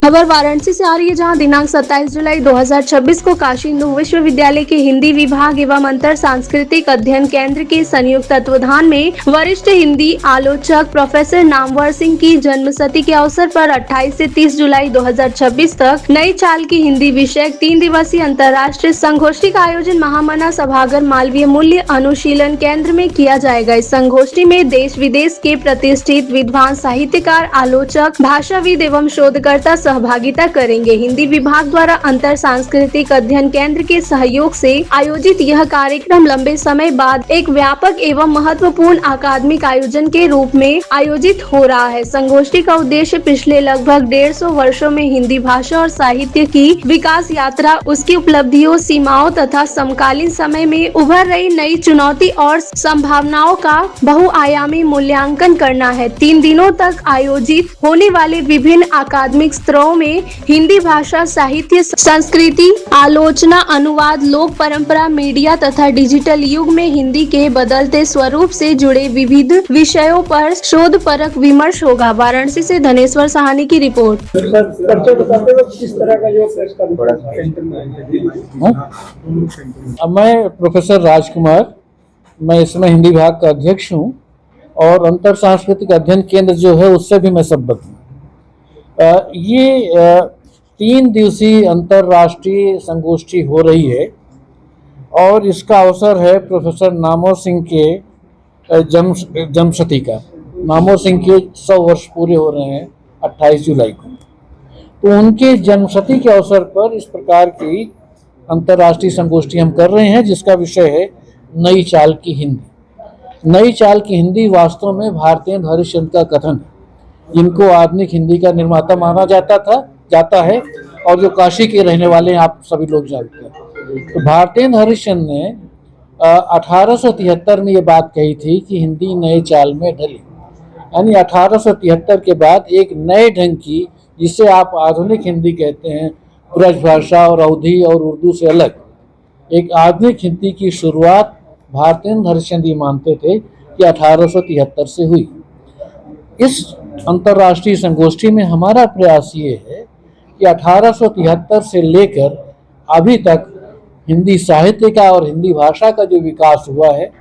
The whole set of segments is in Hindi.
खबर वाराणसी से आ रही है, जहां दिनांक 27 जुलाई 2026 को काशी हिंदू विश्वविद्यालय के हिंदी विभाग एवं अंतर सांस्कृतिक अध्ययन केंद्र के संयुक्त तत्वाधान में वरिष्ठ हिंदी आलोचक प्रोफेसर नामवर सिंह की जन्मशती के अवसर पर 28 से 30 जुलाई 2026 तक नई चाल की हिंदी विषयक 3 दिवसीय अंतर्राष्ट्रीय संगोष्ठी का आयोजन महामना सभागार मालवीय मूल्य अनुशीलन केंद्र में किया जाएगा। इस संगोष्ठी में देश विदेश के प्रतिष्ठित विद्वान, साहित्यकार, आलोचक, भाषाविद एवं शोधकर्ता सहभागिता करेंगे। हिंदी विभाग द्वारा अंतर सांस्कृतिक अध्ययन केंद्र के सहयोग से आयोजित यह कार्यक्रम लंबे समय बाद एक व्यापक एवं महत्वपूर्ण अकादमिक आयोजन के रूप में आयोजित हो रहा है। संगोष्ठी का उद्देश्य पिछले लगभग 150 वर्षों में हिंदी भाषा और साहित्य की विकास यात्रा, उसकी उपलब्धियों, सीमाओं तथा समकालीन समय में उभर रही नई चुनौती और संभावनाओं का बहुआयामी मूल्यांकन करना है। 3 दिनों तक आयोजित होने वाले विभिन्न अकादमिक स्तरों में हिंदी भाषा, साहित्य, संस्कृति, आलोचना, अनुवाद, लोक परंपरा, मीडिया तथा डिजिटल युग में हिंदी के बदलते स्वरूप से जुड़े विविध विषयों पर शोधपरक विमर्श होगा। वाराणसी से धनेश्वर साहनी की रिपोर्ट। किस तरह का जो मैं प्रोफेसर राजकुमार, मैं इसमें हिंदी विभाग का अध्यक्ष हूँ और अंतर सांस्कृतिक अध्ययन केंद्र जो है उससे भी मैं संबद्ध हूँ। ये 3 दिवसीय अंतर्राष्ट्रीय संगोष्ठी हो रही है और इसका अवसर है प्रोफेसर नामवर सिंह के जन्मशती का। नामवर सिंह के 100 वर्ष पूरे हो रहे हैं 28 जुलाई को, तो उनके जन्मशती के अवसर पर इस प्रकार की अंतर्राष्ट्रीय संगोष्ठी हम कर रहे हैं, जिसका विषय है नई चाल की हिंदी। नई चाल की हिंदी वास्तव में भारतेंदु हरिश्चंद्र का कथन है, जिनको आधुनिक हिंदी का निर्माता माना जाता है और जो काशी के रहने वाले हैं, आप सभी लोग जानते हैं। तो भारतेंदु हरिश्चंद्र ने 1873 में ये बात कही थी कि हिंदी नए चाल में ढली, यानी 1873 के बाद एक नए ढंग की, जिसे आप आधुनिक हिंदी कहते हैं, ब्रजभाषा और अवधी और उर्दू से अलग एक आधुनिक हिंदी की शुरुआत भारतेंदु हरिश्चंद्र मानते थे कि 1873 से हुई। इस अंतर्राष्ट्रीय संगोष्ठी में हमारा प्रयास ये है कि 1873 से लेकर अभी तक हिंदी साहित्य का और हिंदी भाषा का जो विकास हुआ है,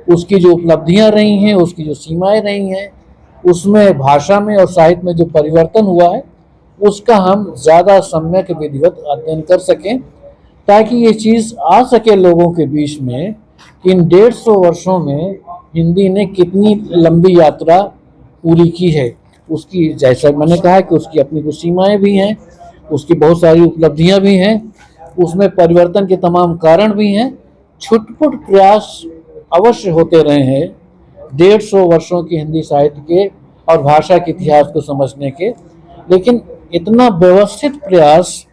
उसकी जो उपलब्धियां रही हैं, उसकी जो सीमाएं रही हैं, उसमें भाषा में और साहित्य में जो परिवर्तन हुआ है, उसका हम ज़्यादा सम्यक विधिवत अध्ययन कर सकें, ताकि ये चीज़ आ सके लोगों के बीच में कि इन 150 वर्षों में हिंदी ने कितनी लंबी यात्रा पूरी की है। उसकी, जैसा मैंने कहा कि उसकी अपनी कुछ सीमाएं भी हैं, उसकी बहुत सारी उपलब्धियां भी हैं, उसमें परिवर्तन के तमाम कारण भी हैं। छुटपुट प्रयास अवश्य होते रहे हैं 150 वर्षों की हिंदी साहित्य के और भाषा के इतिहास को समझने के, लेकिन इतना व्यवस्थित प्रयास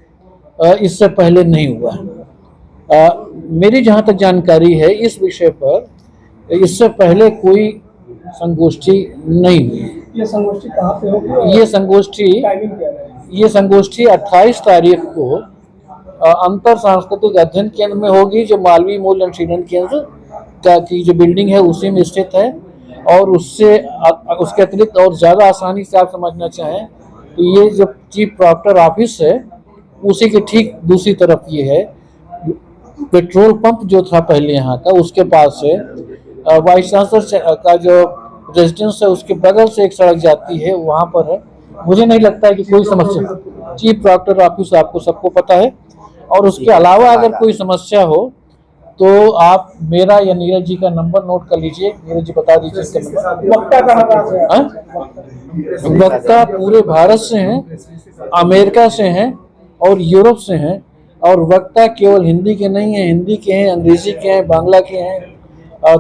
इससे पहले नहीं हुआ है। मेरी जहाँ तक जानकारी है, इस विषय पर इससे पहले कोई संगोष्ठी नहीं हुई। ये संगोष्ठी कहाँ पे होगी? ये संगोष्ठी 28 तारीख को अंतर सांस्कृतिक अध्ययन केंद्र में होगी, जो मालवीय मूल्य अनुशीलन केंद्र की जो बिल्डिंग है उसी में स्थित है। और उसके अतिरिक्त और ज़्यादा आसानी से आप समझना चाहें तो ये जो चीफ प्रॉक्टर ऑफिस है, उसी के ठीक दूसरी तरफ ये है। पेट्रोल पंप जो था पहले यहाँ का, उसके पास है। वाइस चांसलर का जो रेजिडेंस है, उसके बगल से एक सड़क जाती है, वहाँ पर है। मुझे नहीं लगता है कि कोई समस्या। चीफ प्रॉक्टर ऑफिस आपको सबको पता है। और उसके अलावा अगर कोई समस्या हो तो आप मेरा या नीरज जी का नंबर नोट कर लीजिए। नीरज जी बता दीजिए इसका नंबर। वक्ता कहाँ से है? वक्ता पूरे भारत से हैं, अमेरिका से हैं और यूरोप से हैं। और वक्ता केवल हिंदी के नहीं हैं, हिंदी के हैं, अंग्रेजी के हैं, बांग्ला के हैं,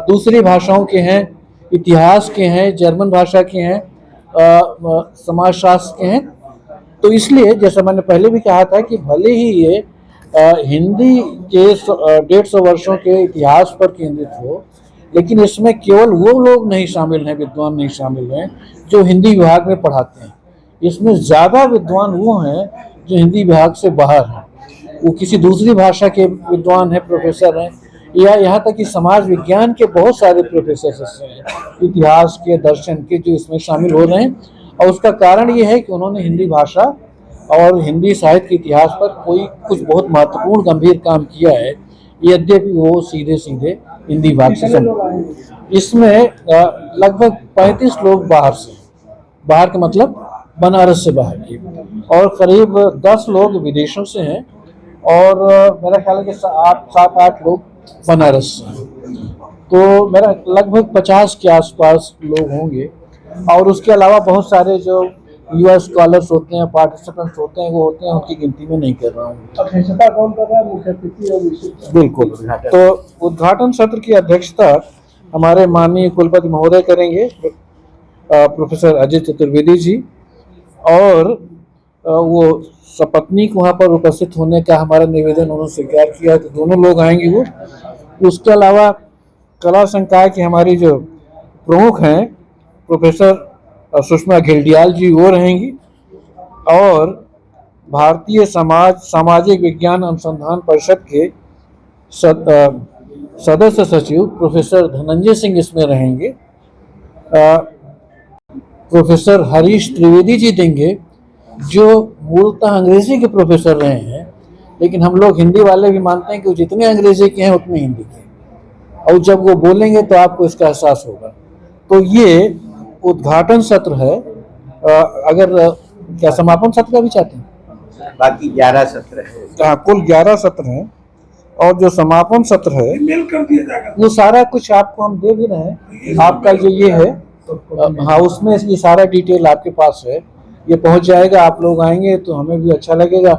दूसरी भाषाओं के हैं, इतिहास के हैं, जर्मन भाषा के हैं, समाजशास्त्र के हैं। तो इसलिए जैसा मैंने पहले भी कहा था कि भले ही ये हिंदी के 150 वर्षों के इतिहास पर केंद्रित हो, लेकिन इसमें केवल वो लोग नहीं शामिल हैं, विद्वान नहीं शामिल हैं जो हिंदी विभाग में पढ़ाते हैं। इसमें ज़्यादा विद्वान वो हैं जो हिंदी विभाग से बाहर हैं, वो किसी दूसरी भाषा के विद्वान हैं, प्रोफेसर हैं, या यहाँ तक कि समाज विज्ञान के बहुत सारे प्रोफेसर हैं, इतिहास के, दर्शन के, जो इसमें शामिल हो रहे हैं। और उसका कारण ये है कि उन्होंने हिंदी भाषा और हिंदी साहित्य के इतिहास पर कोई कुछ बहुत महत्वपूर्ण गंभीर काम किया है, यद्यपि वो सीधे सीधे हिंदी विभाग से संबंधित। इसमें लगभग 35 लोग बाहर से, बाहर का मतलब बनारस से बाहर के, और करीब 10 लोग विदेशों से हैं, और मेरा ख्याल है कि 7-8 लोग बनारस से हैं। तो मेरा लगभग 50 के आसपास लोग होंगे। और उसके अलावा बहुत सारे जो युवा स्कॉलर्स होते हैं, पार्टिसिपेंट्स होते हैं, वो होते हैं, उनकी गिनती में नहीं कर रहा हूँ। अध्यक्षता कौन कर रहा है, मुख्य अतिथि और विशिष्ट? बिल्कुल। तो उद्घाटन सत्र की अध्यक्षता हमारे माननीय कुलपति महोदय करेंगे, प्रोफेसर अजय चतुर्वेदी जी, और वो सपत्नी को वहाँ पर उपस्थित होने का हमारा निवेदन उन्होंने स्वीकार किया, तो दोनों लोग आएंगे वो। उसके अलावा कला संकाय की हमारी जो प्रमुख हैं प्रोफेसर सुषमा घिल्डियाल जी, वो रहेंगी, और भारतीय सामाजिक विज्ञान अनुसंधान परिषद के सदस्य सचिव प्रोफेसर धनंजय सिंह इसमें रहेंगे। प्रोफेसर हरीश त्रिवेदी जी देंगे, जो मूलतः अंग्रेजी के प्रोफेसर रहे हैं, लेकिन हम लोग हिंदी वाले भी मानते हैं कि जितने अंग्रेजी के हैं उतने हिंदी के, और जब वो बोलेंगे तो आपको इसका एहसास होगा। तो ये उद्घाटन सत्र है। अगर क्या समापन सत्र का भी चाहते हैं? बाकी 11 सत्र है। कुल 11 सत्र हैं, और जो समापन सत्र है वो सारा कुछ आपको हम दे भी रहे हैं। आपका जो ये है, हाँ, उसमें ये सारा डिटेल आपके पास है, ये पहुंच जाएगा। आप लोग आएंगे तो हमें भी अच्छा लगेगा।